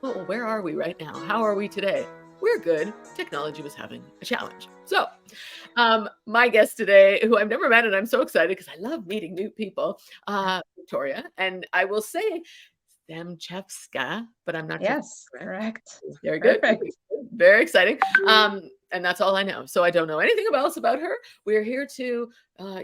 oh, well, where are we right now? How are we today? We're good. Technology was having a challenge. So, my guest today, who I've never met, and I'm so excited because I love meeting new people, Victoria, and I will say Zamchevska, but I'm not sure if Yes, that's correct. correct. Very good. Perfect. Very exciting. And that's all I know. So I don't know anything else about her. We're here to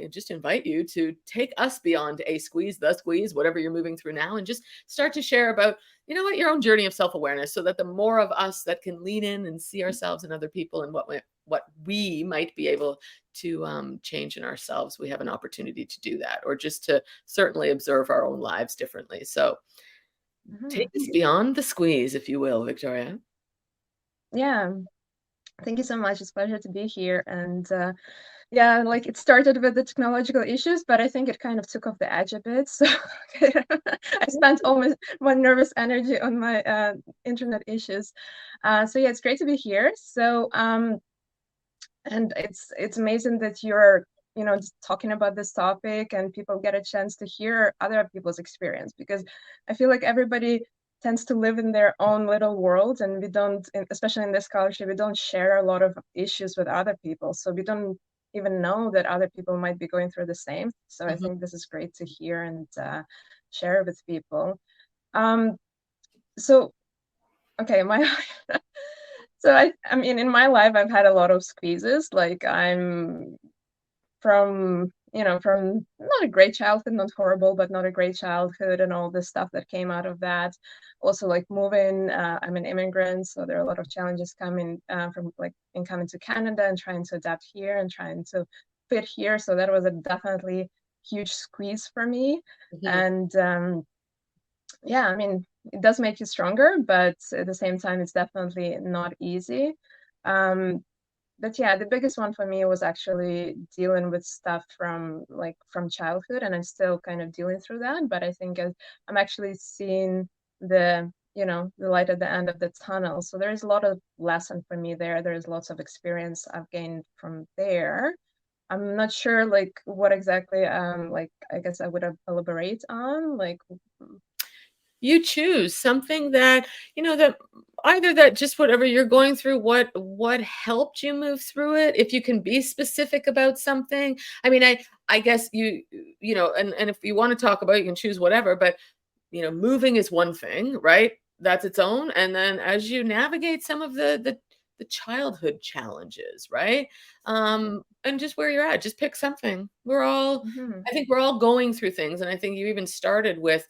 just invite you to take us beyond a squeeze, the squeeze, whatever you're moving through now, and just start to share about, your own journey of self-awareness, so that the more of us that can lean in and see ourselves and other people and what we might be able to change in ourselves, we have an opportunity to do that, or just to certainly observe our own lives differently. So take Mhm. us beyond the squeeze, if you will, Victoria. Yeah, thank you so much. It's a pleasure to be here. And yeah, like it started with the technological issues, but I think it kind of took off the edge a bit. So I spent all my nervous energy on my internet issues. So yeah, it's great to be here. So and it's amazing that you're just talking about this topic and people get a chance to hear other people's experience, because I feel like everybody tends to live in their own little world, and we don't especially in this culture, we don't share a lot of issues with other people, so we don't even know that other people might be going through the same. So I Mhm. think this is great to hear and share with people. um so okay, my so I mean, in my life I've had a lot of squeezes. Like, I'm from not a great childhood, not horrible, but not a great childhood, and all this stuff that came out of that. Also, like moving, I'm an immigrant, so there are a lot of challenges coming from like in coming to Canada and trying to adapt here and trying to fit here. So that was a definitely huge squeeze for me. Mhm. And yeah, I mean, it does make you stronger, but at the same time, it's definitely not easy. Um, but yeah, the biggest one for me was actually dealing with stuff from childhood, and I'm still kind of dealing through that. But I think I'm actually seeing the light at the end of the tunnel. So there's a lot of lesson for me there. There's lots of experience I've gained from there. I'm not sure like what exactly like I guess I would elaborate on like. You choose something that, that either that just whatever you're going through, what helped you move through it. If you can be specific about something. I mean, I guess and if you want to talk about it, you can choose whatever, but moving is one thing, right? That's its own. And then as you navigate some of the childhood challenges, right? And just where you're at, just pick something. Mhm. I think we're all going through things. And I think you even started with,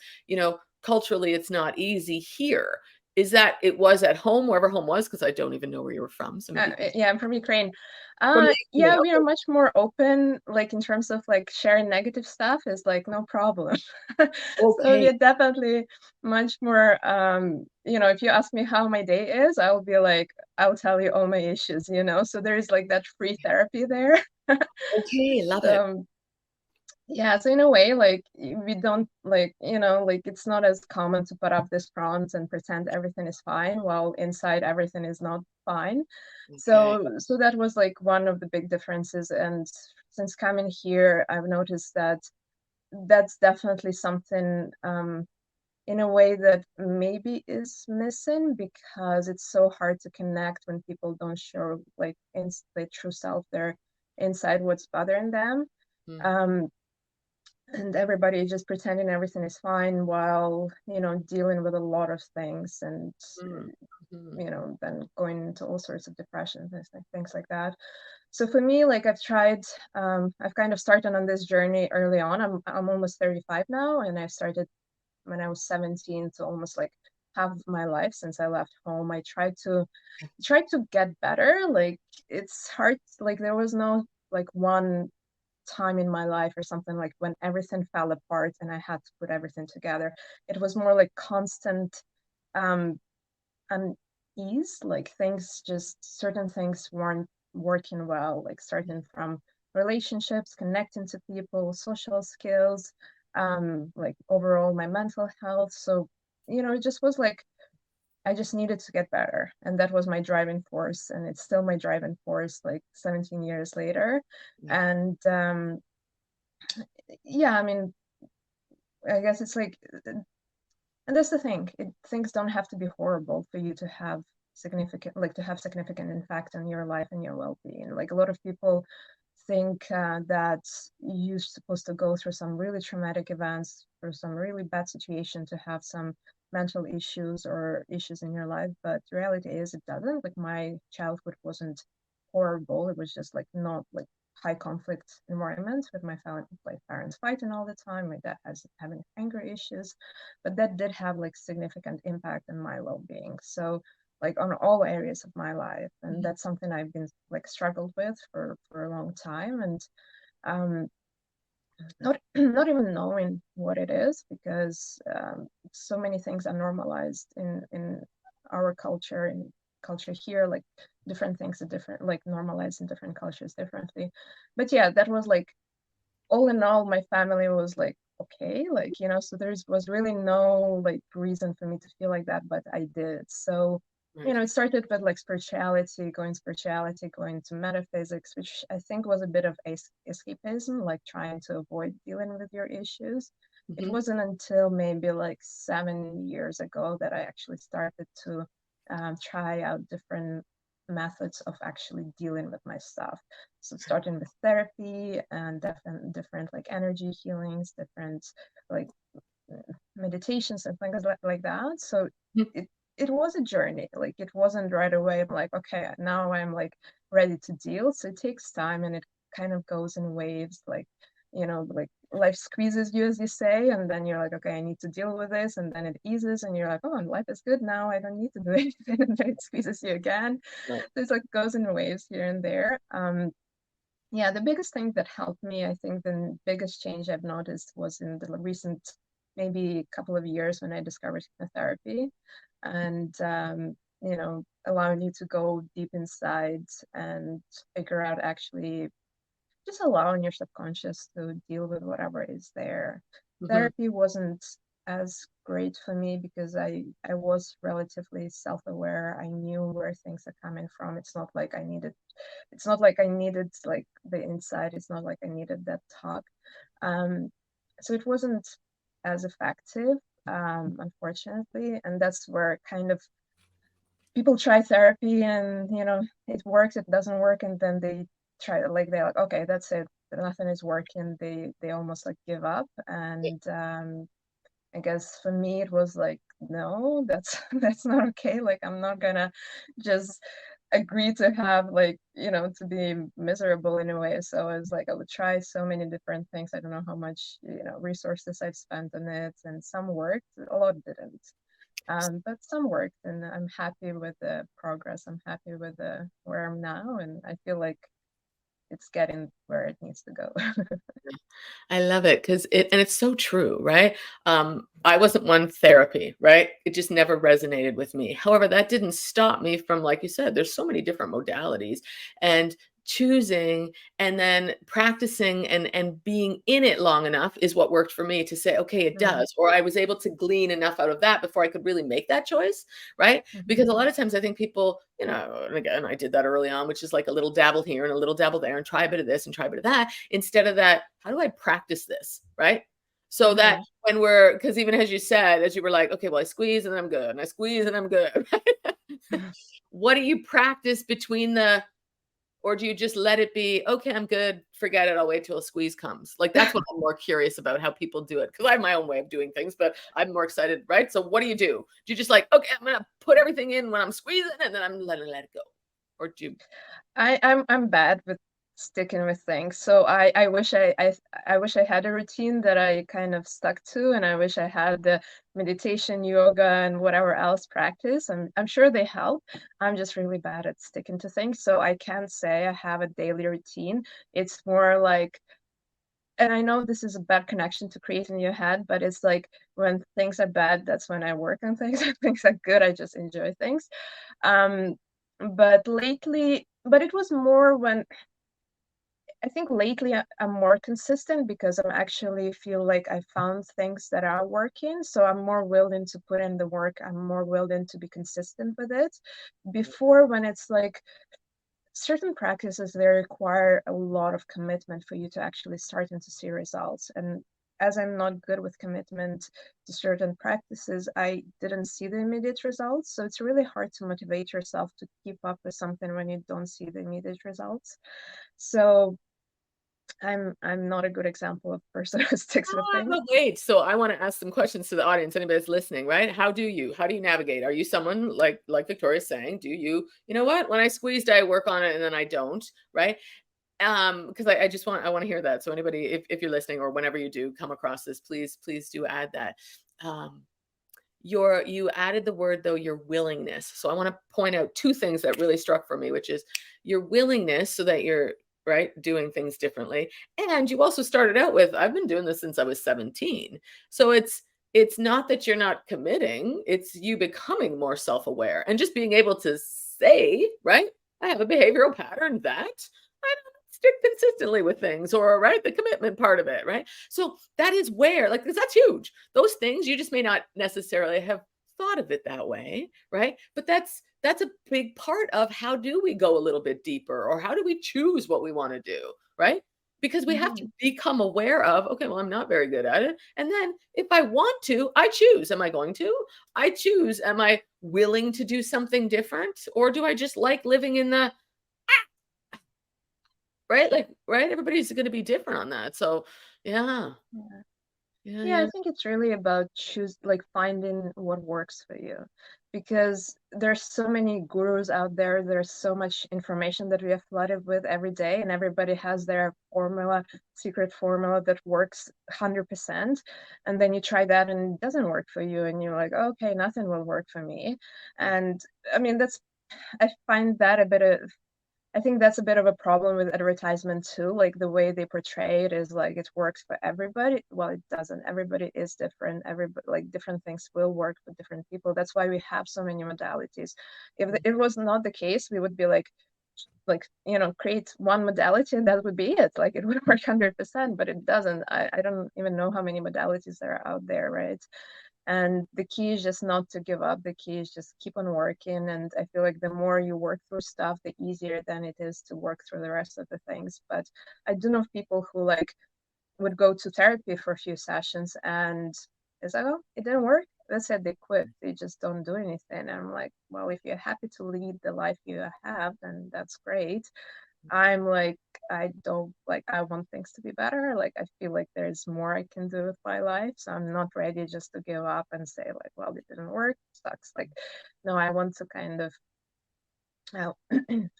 culturally, it's not easy here. Is that it was at home, wherever home was? Because I don't even know where you were from. So maybe Yeah, I'm from Ukraine. from Yeah, Ukraine. we are much more open, like in terms of like sharing negative stuff is like no problem. So Okay. we're definitely much more, if you ask me how my day is, I will be like, I'll tell you all my issues. So there's like that free therapy there. Okay. Love it. So yeah, so in a way, like we don't like it's not as common to put up this front and pretend everything is fine while inside everything is not fine. Okay. So that was like one of the big differences. And since coming here, I've noticed that that's definitely something in a way that maybe is missing, because it's so hard to connect when people don't show like their true self, their inside what's bothering them. Mhm. Um, and everybody just pretending everything is fine while dealing with a lot of things, and Mhm. Mhm. then going into all sorts of depressions and things like that. So for me, like I've kind of started on this journey early on. I'm almost 35 now, and I started when I was 17, so almost like half of my life since I left home. I tried to get better. Like, it's hard, like there was no like one time in my life or something like when everything fell apart and I had to put everything together. It was more like constant um unease, like certain things weren't working well, like starting from relationships, connecting to people, social skills, like overall my mental health. So, it just was like I just needed to get better. And that was my driving force. And it's still my driving force, like 17 years later. Okay. And yeah, I mean, I guess it's like And that's the thing. Things don't have to be horrible for you to have significant impact on your life and your well-being. Like a lot of people think that you're supposed to go through some really traumatic events, through some really bad situation to have some mental issues or issues in your life. But the reality is it doesn't. Like my childhood wasn't horrible. It was just like not like high conflict environment with my family, like parents fighting all the time. My dad has having anger issues, but that did have like significant impact on my well-being. So like on all areas of my life, and that's something I've been like struggled with for a long time, and um not not even knowing what it is, because so many things are normalized in our culture and culture here, like different things are different, like normalized in different cultures differently. But yeah, that was like, all in all, my family was like, okay, like, so was really no like reason for me to feel like that, but I did. So, Right. it started with like spirituality, going to metaphysics, which I think was a bit of escapism, like trying to avoid dealing with your issues. It Hmm. wasn't until maybe like 7 years ago that I actually started to try out different methods of actually dealing with my stuff. So starting with therapy and different like energy healings, different like meditations and things like that. So it it was a journey. Like it wasn't right away. I'm like, okay, now I'm like ready to deal. So it takes time, and it kind of goes in waves. Like, like life squeezes you, as you say, and then you're like, okay, I need to deal with this, and then it eases, and you're like, oh, and life is good now. I don't need to do anything, and then it squeezes you again. Right. So it's like goes in waves here and there. Yeah, the biggest thing that helped me, I think the biggest change I've noticed was in the recent, maybe couple of years, when I discovered hypnotherapy, and allowing you to go deep inside and figure out, actually just allowing your subconscious to deal with whatever is there. Hmm. Therapy wasn't as great for me because I was relatively self-aware. I knew where things are coming from. It's not like I needed like the insight. It's not like I needed that talk. Um, so it wasn't as effective, unfortunately. And that's where kind of people try therapy, and it works, it doesn't work, and then they try, like they're like, okay, that's it. Nothing is working. They almost like give up. And I guess for me it was like, no, that's that's not okay. Like I'm not gonna just agree to have like, to be miserable in a way. So I was like, I would try so many different things. I don't know how much, resources I've spent on it, and some worked, a lot didn't. But some worked, and I'm happy with the progress. I'm happy with the where I'm now, and I feel like it's getting where it needs to go. I love it because it's so true, right? I wasn't one therapy, right? It just never resonated with me. However, that didn't stop me from, like you said, there's so many different modalities, and choosing and then practicing and being in it long enough is what worked for me to say, okay, it Mm, does. Or I was able to glean enough out of that before I could really make that choice, right? mhm. Because a lot of times I think people, and again, I did that early on, which is like a little dabble here and a little dabble there and try a bit of this and try a bit of that, instead of that, how do I practice this? Right. So that Mhm. when because even as you said, as you were like, okay, well, I squeeze and I'm good, and I squeeze and I'm good. What do you practice between or do you just let it be, okay, I'm good, forget it, I'll wait till a squeeze comes? Like, that's what I'm more curious about, how people do it, because I have my own way of doing things, but I'm more excited, right? So what do you do? Do you just like, okay, I'm gonna put everything in when I'm squeezing, and then I'm letting let it go? Or do you? I'm bad with sticking with things. So I wish I had a routine that I kind of stuck to, and I wish I had the meditation, yoga, and whatever else practice. I'm sure they help. I'm just really bad at sticking to things. So I can't say I have a daily routine. It's more like, and I know this is a bad connection to create in your head, but it's like when things are bad, that's when I work on things. When things are good, I just enjoy things. Um, but it was more when I think lately I'm more consistent because I'm actually feel like I found things that are working. So I'm more willing to put in the work. I'm more willing to be consistent with it. Before, when it's like certain practices, they require a lot of commitment for you to actually start to see results. And as I'm not good with commitment to certain practices, I didn't see the immediate results. So it's really hard to motivate yourself to keep up with something when you don't see the immediate results. So I'm not a good example of person who sticks with things. But wait, so I wanna ask some questions to the audience, anybody that's listening, right? How do you navigate? Are you someone like Victoria's saying, do you know what? When I squeezed, I work on it and then I don't, right? Because I just I wanna hear that. So anybody, if you're listening or whenever you do come across this, please do add that. Um, you added the word though, your willingness. So I want to point out two things that really struck for me, which is your willingness so that you're right doing things differently. And you also started out with, I've been doing this since I was 17. So it's not that you're not committing, it's you becoming more self-aware and just being able to say, right? I have a behavioral pattern that I don't stick consistently with things, or right, the commitment part of it, right? So that is where, like, because that's huge. Those things you just may not necessarily have thought of it that way, right? But that's a big part of how do we go a little bit deeper, or how do we choose what we want to do, right? Because we have to Mhm. become aware of, okay, well, I'm not very good at it. And then if I want to, I choose. Am I going to? I choose. Am I willing to do something different? Or do I just like living in the right? Like, right? Everybody's gonna be different on that. So, yeah. Yeah. Yeah, Yeah, I yeah. think it's really about finding what works for you, because there's so many gurus out there. There's so much information that we are flooded with every day, and everybody has their formula, secret formula that works 100%. And then you try that and it doesn't work for you, and you're like, okay, nothing will work for me. Right. And I mean, I find that a bit of I think that's a bit of a problem with advertisement too. Like the way they portray it is like it works for everybody. Well, it doesn't. Everybody is different. Everybody, like, different things will work for different people. That's why we have so many modalities. If it was not the case, we would be create one modality and that would be it. Like it would work 100%, but it doesn't. I don't even know how many modalities there are out there, right? And the key is just not to give up. The key is just keep on working. And I feel like the more you work through stuff, the easier then it is to work through the rest of the things. But I do know people who would go to therapy for a few sessions and it's like, oh, it didn't work. That's it, they quit. They just don't do anything. And I'm like, well, if you're happy to lead the life you have, then that's great. I'm like, I don't like, I want things to be better. Like, I feel like there's more I can do with my life. So I'm not ready just to give up and say, like, well, it didn't work, sucks. Like, no, I want to kind of, well,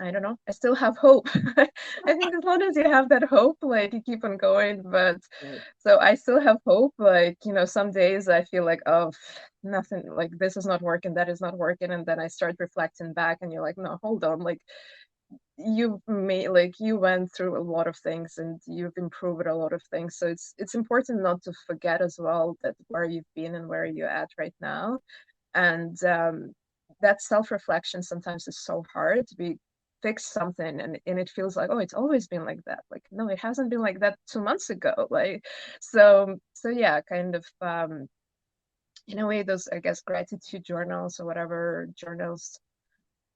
I don't know. I still have hope. I think as long as you have that hope, like, you keep on going. But Right. so I still have hope. Like, some days I feel like, oh, nothing, like, this is not working, that is not working. And then I start reflecting back, and you're like, no, hold on. Like, you went through a lot of things and you've improved a lot of things, so it's important not to forget as well that where you've been and where you're at right now. And that self-reflection sometimes is so hard to be fix something, and it feels like, oh, it's always been like that. Like, no, it hasn't been like that 2 months ago. Like, so yeah, kind of, in a way, those, I guess, gratitude journals or whatever journals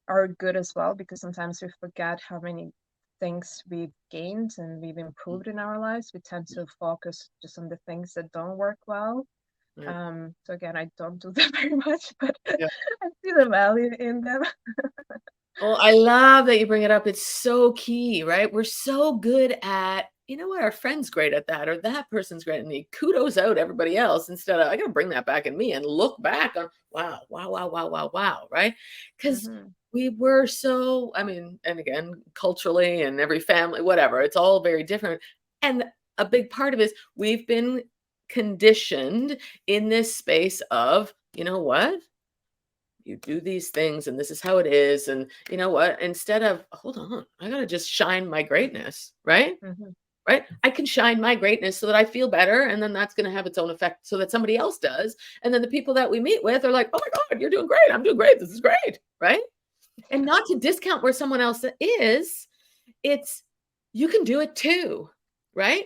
are good as well, because sometimes we forget how many things we've gained and we've Mm, improved in our lives. We tend to focus just on the things that don't work well. right. So again, I don't do them very much, but Yeah. I see the value in them. Well, I love that you bring it up. It's so key, right? We're so good at, you know what, our friend's great at that, or that person's great at me. Kudos out everybody else instead of I gotta bring that back in me and look back on wow, wow, wow, wow, wow, wow, right? Because Hmm. we were so, I mean, and again, culturally and every family, whatever, it's all very different. And a big part of it is we've been conditioned in this space of, you know what? You do these things and this is how it is, and you know what, instead of hold on, I gotta just shine my greatness, right? Hmm. Right, I can shine my greatness so that I feel better, and then that's going to have its own effect so that somebody else does, and then the people that we meet with are like, oh my god, you're doing great, I'm doing great, this is great, right? And not to discount where someone else is, it's you can do it too, right?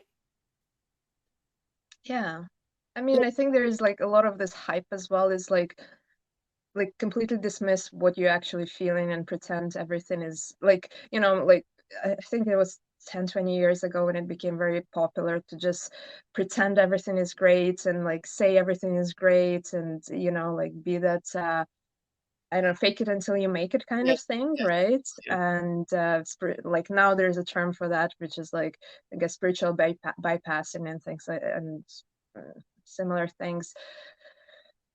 Yeah. I mean, I think there's like a lot of this hype as well, is like completely dismiss what you're actually feeling and pretend everything is like, I think there was 10, 20 years ago when it became very popular to just pretend everything is great and like say everything is great and like be that I don't know, fake it until you make it kind Yes, of thing, yes, right? yeah, And like now there's a term for that, which is like I guess spiritual bypassing and things like and similar things.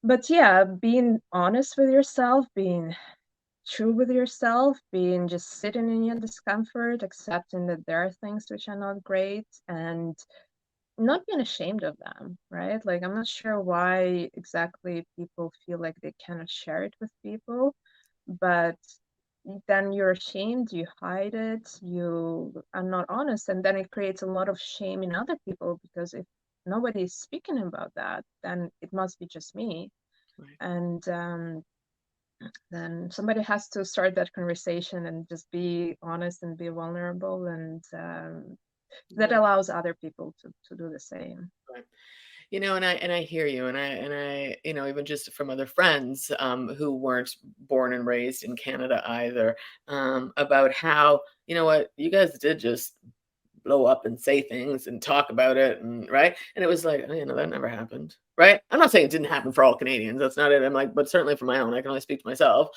But yeah, being honest with yourself, being true with yourself, being just sitting in your discomfort, accepting that there are things which are not great, and not being ashamed of them, right? Like, I'm not sure why exactly people feel like they cannot share it with people, but then you're ashamed, you hide it, you are not honest, and then it creates a lot of shame in other people because if nobody is speaking about that, then it must be just me. right, And then somebody has to start that conversation and just be honest and be vulnerable, and that yeah, allows other people to do the same. right. And I hear you, and I, even just from other friends, who weren't born and raised in Canada either, about how, what, you guys did just blow up and say things and talk about it, and right? And it was like, "Oh, that never happened." Right? I'm not saying it didn't happen for all Canadians. That's not it. I'm like, but certainly for my own, I can only speak to myself.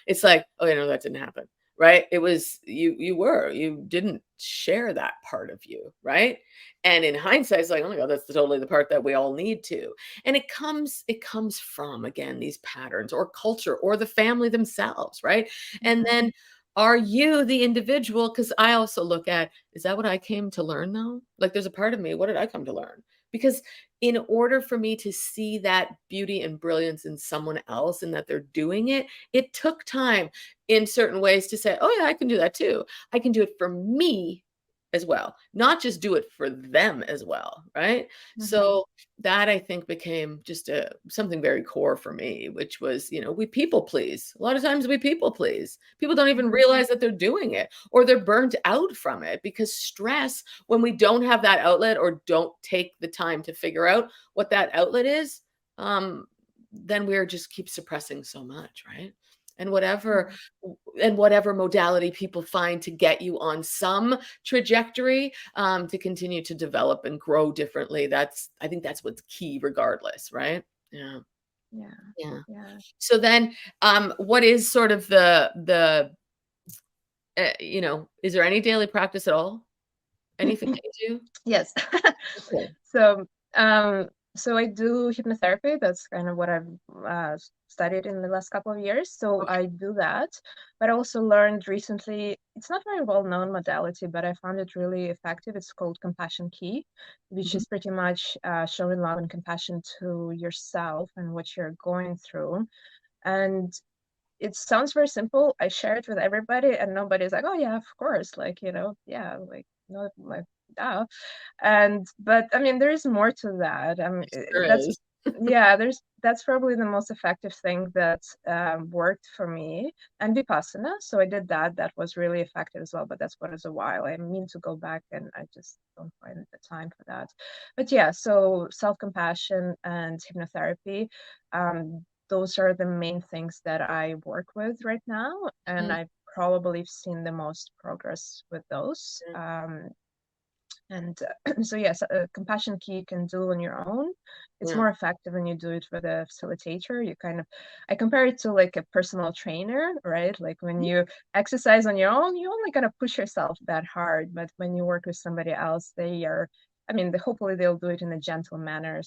It's like, "Oh, that didn't happen." Right? It was you didn't share that part of you, right? And in hindsight, it's like, "Oh my God, that's totally the part that we all need to." And it comes from, again, these patterns or culture or the family themselves, right? And Mhm. then are you the individual? Because I also look at, is that what I came to learn though? Like, there's a part of me, what did I come to learn? Because in order for me to see that beauty and brilliance in someone else and that they're doing it, it took time in certain ways to say, oh, yeah, I can do that too. I can do it for me as well, not just do it for them as well. Right. Mhm. So that, I think, became just something very core for me, which was, we people please. A lot of times we people please. People don't even Mhm. realize that they're doing it, or they're burnt out from it, because stress, when we don't have that outlet or don't take the time to figure out what that outlet is, um, then we're just keep suppressing so much, right? And whatever Yeah. and whatever modality people find to get you on some trajectory, to continue to develop and grow differently. I think that's what's key regardless, right? Yeah. Yeah. Yeah. Yeah. So then, what is sort of is there any daily practice at all? Anything that you do? Yes. Okay. So, um, so I do hypnotherapy. That's kind of what I've studied in the last couple of years. So Okay. I do that, but I also learned recently. It's not very well known modality, but I found it really effective. It's called Compassion Key, which Mhm. is pretty much showing love and compassion to yourself and what you're going through. And it sounds very simple. I share it with everybody, and nobody's like, "Oh yeah, of course." Like, yeah, like no, like duh. And but I mean, there is more to that. There That's is. yeah, that's probably the most effective thing that worked for me. And Vipassana, so I did that. That was really effective as well. But that's what is a while. I mean to go back, and I just don't find the time for that. But yeah, so self compassion and hypnotherapy. Those are the main things that I work with right now, and Mhm. I probably have seen the most progress with those. Yeah. And so yes, a compassion key you can do on your own. It's Yeah. more effective when you do it with a facilitator. You kind of, I compare it to like a personal trainer, right? Like when Mhm. you exercise on your own, you only gotta push yourself that hard. But when you work with somebody else, they are, I mean, hopefully they'll do it in a gentle manner.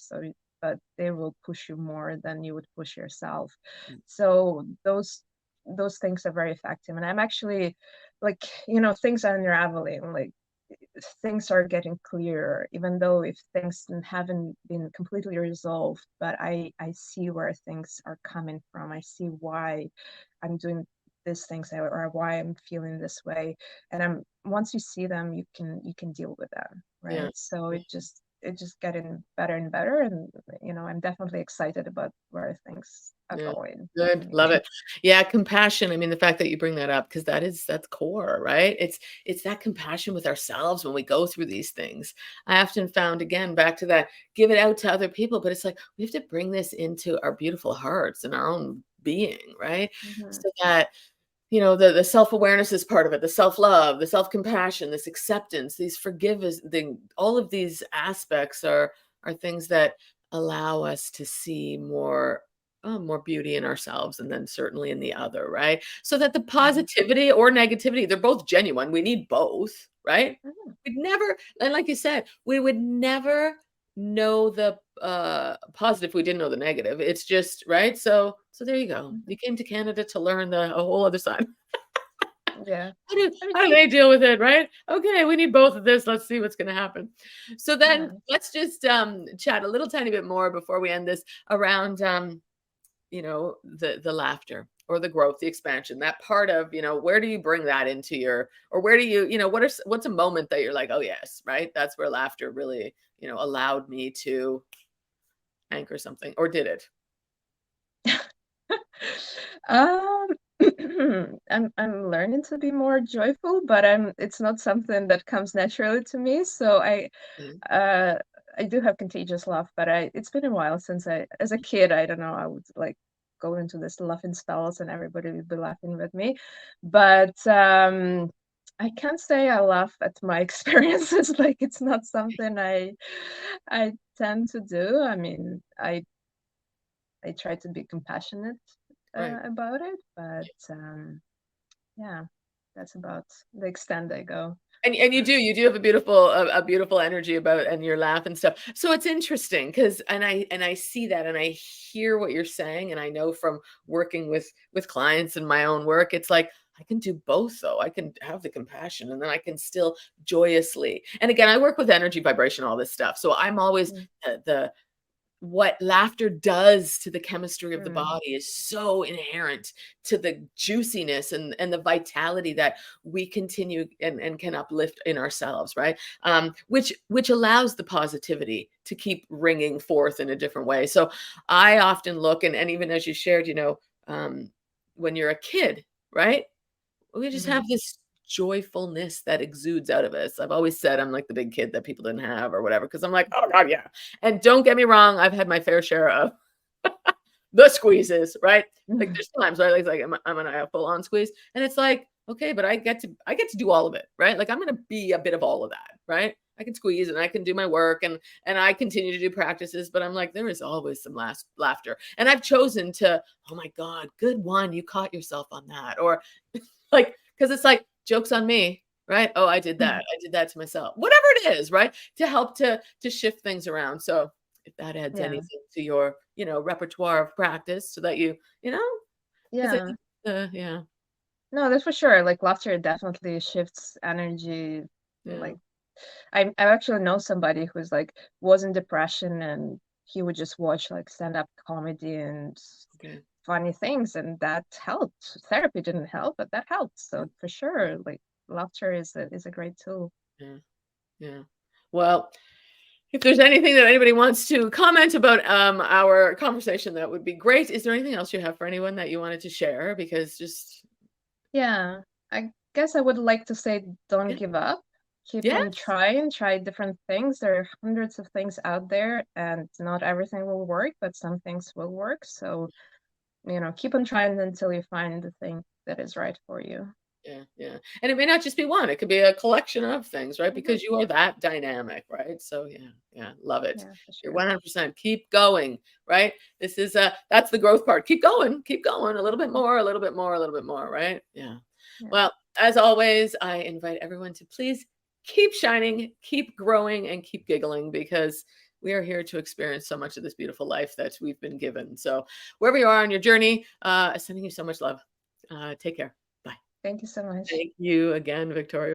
But they will push you more than you would push yourself. So those things are very effective. And I'm actually like, things are unraveling. Like things are getting clearer, even though if things haven't been completely resolved, but I see where things are coming from. I see why I'm doing these things, or why I'm feeling this way. And I'm once you see them, you can deal with them, Yeah. right? So Yeah. it just getting better and better. And I'm definitely excited about where things are Yeah. going. Good. Love Anyway. it. Yeah, compassion. I mean, the fact that you bring that up, because that's core, right? It's that compassion with ourselves when we go through these things. I often found, again, back to that, give it out to other people, but it's like we have to bring this into our beautiful hearts and our own being, right? Mhm. So that you know, the self-awareness is part of it, the self-love, the self-compassion, this acceptance, these forgiveness, all of these aspects are things that allow us to see more more beauty in ourselves and then certainly in the other, right? So that the Mhm. positivity or negativity, they're both genuine. We need both, right? Mhm. We'd never, and like you said, we would never know the positive if we didn't know the negative. It's just right. So there you go. Mhm. You came to Canada to learn the a whole other side. Yeah. I mean, How do they deal with it, right? Okay, we need both of this. Let's see what's going to happen. So then yeah. let's just chat a little tiny bit more before we end this around you know, the laughter or the growth, the expansion, that part of, you know, where do you bring that into your, or where do you, you know, what's a moment that you're like, oh yes, right? That's where laughter really, you know, allowed me to anchor something, or did it? Um, I'm learning to be more joyful, but it's not something that comes naturally to me. So Mm, uh I do have contagious laugh, but it's been a while since as a kid, I don't know, I would like go into this laughing spells and everybody would be laughing with me. But I can't say I laugh at my experiences. Like it's not something I tend to do. I mean, I try to be compassionate right. about it, but yeah, that's about the extent I go. And you do have a beautiful energy about and your laugh and stuff. So it's interesting because and I see that and I hear what you're saying and I know from working with clients in my own work, it's like I can do both though. I can have the compassion and then I can still joyously. And again, I work with energy vibration, all this stuff. So I'm always Mm, the what laughter does to the chemistry of the mm, body is so inherent to the juiciness and the vitality that we continue and can uplift in ourselves, right? Which allows the positivity to keep ringing forth in a different way. So I often look and even as you shared, you know, when you're a kid, right? We just mhm. have this joyfulness that exudes out of us. I've always said I'm like the big kid that people didn't have or whatever because I'm like, oh god, yeah. And don't get me wrong, I've had my fair share of the squeezes, right? Like Mhm. there's times where like I'm gonna have full on squeeze, and it's like okay, but I get to do all of it, right? Like I'm gonna be a bit of all of that, right? I can squeeze and I can do my work and I continue to do practices, but I'm like there is always some last laughter, and I've chosen to oh my god, good one, you caught yourself on that, or like, because it's like, "Joke's on me," right? "Oh, I did that. I did that to myself." Whatever it is, right? To help to shift things around. So, if that adds Yeah, anything to your, you know, repertoire of practice so that you know, because I yeah. think yeah, No, that's for sure. Like laughter definitely shifts energy. yeah, Like I actually know somebody who's like was in depression and he would just watch like stand-up comedy and okay, funny things and that helped. Therapy didn't help, but that helped. yeah, So for yeah, sure, like laughter is a great tool. yeah, yeah. Well, if there's anything that anybody wants to comment about, our conversation, that would be great. Is there anything else you have for anyone that you wanted to share? Because just Yeah, I guess I would like to say don't yeah, give up. Keep yeah, on trying, try different things. There are hundreds of things out there, and not everything will work, but some things will work. So, keep on trying until you find the thing that is right for you. yeah, yeah. And it may not just be one, it could be a collection of things, right? Mhm. Because you are that dynamic, right? So yeah, yeah, love it. Yeah, for You're sure. 100% keep going, right? This is that's the growth part. Keep going, a little bit Mhm. more, a little bit more, a little bit more, right? Yeah. Yeah. Well, as always, I invite everyone to please keep shining, keep growing, and keep giggling because we are here to experience so much of this beautiful life that we've been given. So, wherever you are on your journey, sending you so much love. Take care. Bye. Thank you so much. Thank you again, Victoria.